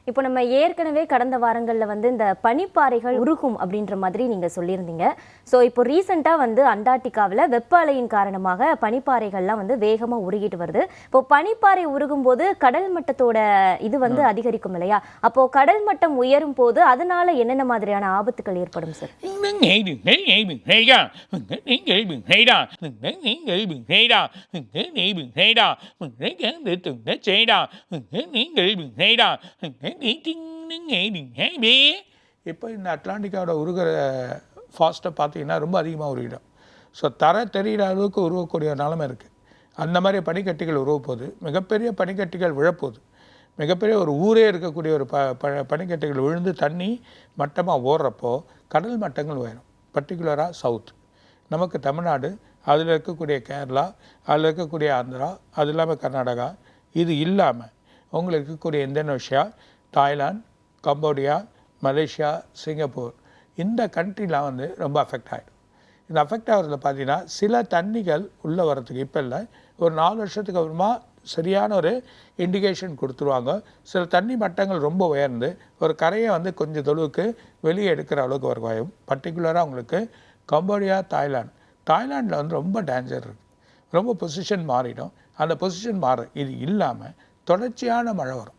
இப்போ நம்ம ஏற்கனவே கடந்த வாரங்களில் வந்து இந்த பனிப்பாறைகள் உருகும் அப்படின்ற மாதிரி நீங்கள் சொல்லியிருந்தீங்க. ஸோ இப்போ ரீசெண்டாக வந்து அண்டார்டிகாவில் வெப்ப அலையின் காரணமாக பனிப்பாறைகள்லாம் வந்து வேகமாக உருகிட்டு வருது. இப்போ பனிப்பாறை உருகும் போது கடல் மட்டத்தோட இது வந்து அதிகரிக்கும் இல்லையா? அப்போ கடல் மட்டம் உயரும் போது அதனால என்னென்ன மாதிரியான ஆபத்துகள் ஏற்படும் சார்? இப்போ இந்த அட்லாண்டிக்காவோட உருகிற ஃபாஸ்ட்டை பார்த்தீங்கன்னா ரொம்ப அதிகமாக உருகிடும். ஸோ தர தெரிகிற அளவுக்கு உருவக்கூடிய நிலைமை இருக்குது. அந்த மாதிரி பனிக்கட்டிகள் உருவப்போகுது, மிகப்பெரிய பனிக்கட்டிகள் விழப்போகுது. மிகப்பெரிய ஒரு ஊரே இருக்கக்கூடிய ஒரு பனிக்கட்டிகள் விழுந்து தண்ணி மட்டமாக ஓடுறப்போ கடல் மட்டங்கள் உயரும். பர்டிகுலராக சவுத் நமக்கு தமிழ்நாடு, அதில் இருக்கக்கூடிய கேரளா, அதில் இருக்கக்கூடிய ஆந்திரா, அது இல்லாமல் கர்நாடகா, இது இல்லாமல் உங்களுக்கு இருக்கக்கூடிய Indonesia, Thailand, Cambodia, Malaysia, Singapore, இந்த கண்ட்ரிலாம் வந்து ரொம்ப அஃபெக்ட் ஆகிடும். இந்த அஃபெக்ட் ஆகிறதுல பார்த்தீங்கன்னா சில தண்ணிகள் உள்ளே வரத்துக்கு இப்போ இல்லை, ஒரு 4 வருஷத்துக்கு அப்புறமா சரியான ஒரு இண்டிகேஷன் கொடுத்துருவாங்க. சில தண்ணி மட்டங்கள் ரொம்ப உயர்ந்து ஒரு கரையை வந்து கொஞ்சம் தொழுவுக்கு வெளியே எடுக்கிற அளவுக்கு ஒரு வாயும். பர்டிகுலராக உங்களுக்கு கம்போடியா, தாய்லாண்டில் வந்து ரொம்ப டேஞ்சர் இருக்குது. ரொம்ப பொசிஷன் மாறிடும். அந்த பொசிஷன் இது இல்லாமல் தொடர்ச்சியான மழை வரும்.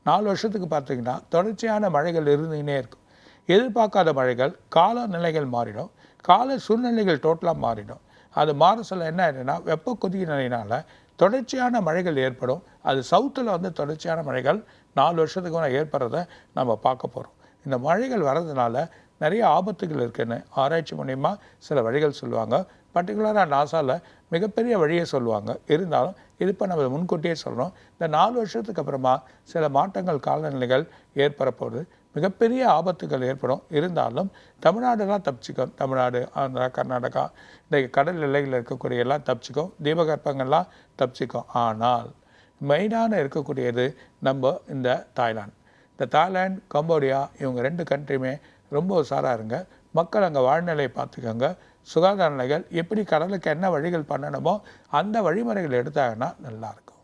4 வருஷத்துக்கு பார்த்தீங்கன்னா தொடர்ச்சியான மழைகள் இருந்துக்கினே இருக்கும். எதிர்பார்க்காத மழைகள், காலநிலைகள் மாறிடும், கால சூழ்நிலைகள் டோட்டலாக மாறிடும். அது மாற சொல்ல என்ன ஆகிடுன்னா வெப்ப கொதிக்க நிலையினால் தொடர்ச்சியான மழைகள் ஏற்படும். அது சவுத்தில் வந்து தொடர்ச்சியான மழைகள் 4 வருஷத்துக்கு ஏற்படுறத நம்ம பார்க்க போகிறோம். இந்த மழைகள் வர்றதுனால நிறைய ஆபத்துகள் இருக்குதுன்னு ஆராய்ச்சி மூலிமா சில வழிகள் சொல்லுவாங்க. பர்டிகுலராக நாசாவில் மிகப்பெரிய வழியை சொல்லுவாங்க. இருந்தாலும் இது இப்போ நம்ம முன்கூட்டியே சொல்கிறோம். இந்த 4 வருஷத்துக்கு அப்புறமா சில மாற்றங்கள், காலநிலைகள் ஏற்பட போகுது. மிகப்பெரிய ஆபத்துகள் ஏற்படும். இருந்தாலும் தமிழ்நாடுலாம் தப்பிச்சிக்கும். தமிழ்நாடு, ஆந்திரா, கர்நாடகா, இந்த கடல் எல்லைகளில் இருக்கக்கூடிய எல்லாம் தப்பிச்சிக்கும். தீபகற்பங்கள்லாம் தப்பிச்சிக்கும். ஆனால் மெயினான இருக்கக்கூடியது நம்ம இந்த தாய்லாந்து, கம்போடியா, இவங்க 2 கண்ட்ரியுமே ரொம்ப உஷாராக இருங்க. மக்கள் அங்கே வாழ்நிலையை பார்த்துக்கோங்க. சுகாதார நிலைகள் எப்படி கடலுக்கு என்ன வழிகள் பண்ணணுமோ அந்த வழிமுறைகள் எடுத்தாங்கன்னா நல்லாயிருக்கும்.